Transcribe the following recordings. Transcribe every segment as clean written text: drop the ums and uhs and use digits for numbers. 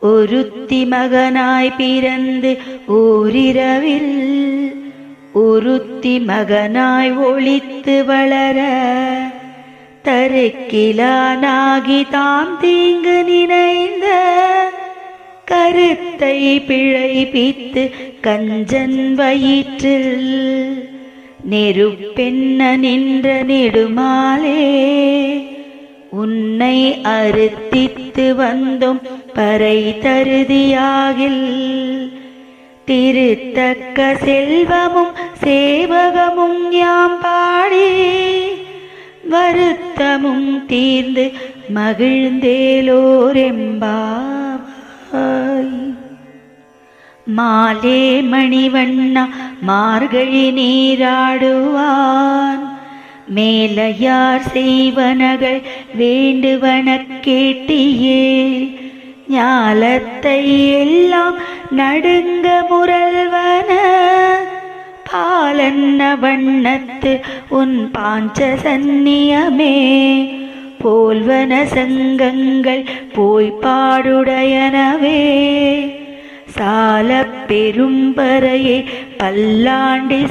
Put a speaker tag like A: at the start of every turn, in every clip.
A: ஒருத்தி மகனாய் பிறந்து ஓரிரவில் ஒருத்தி மகனாய் ஒளித்து வளர தருக்கிலானாகி தாம் தீங்கு நினைந்த கருத்தை பிழைப்பித்து கஞ்சன் வயிற்றில் நெருப்பென்ன நின்ற நெடுமாலே உன்னை அறுத்தித்து வந்தோம் பறை தருதியாகில் திருத்தக்க செல்வமும் சேவகமும் யாம் பாடி வருத்தமும் தீர்ந்து மகிழ்ந்தேலோரெம்பாவாய். மாலே மணிவண்ணா மார்கழி நீராடுவான் மேலையார் செய்வனகள் வேண்டுவன கேட்டியே ஞாலத்தை எல்லாம் நடுங்க முரல்வன பாலன்ன வண்ணத்து உன் பாஞ்ச சந்நியமே போல்வன சங்கங்கள் போய்ப்பாடுடையனவே சால பெரும்பறையே பல்லாண்டிசைப்பாரே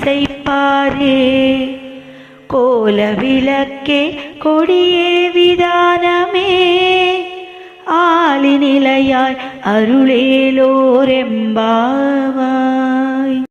A: கோல விளக்கே கொடியே விதானமே ஆலிநிலையாய் அருளேலோரெம்பாவாய்.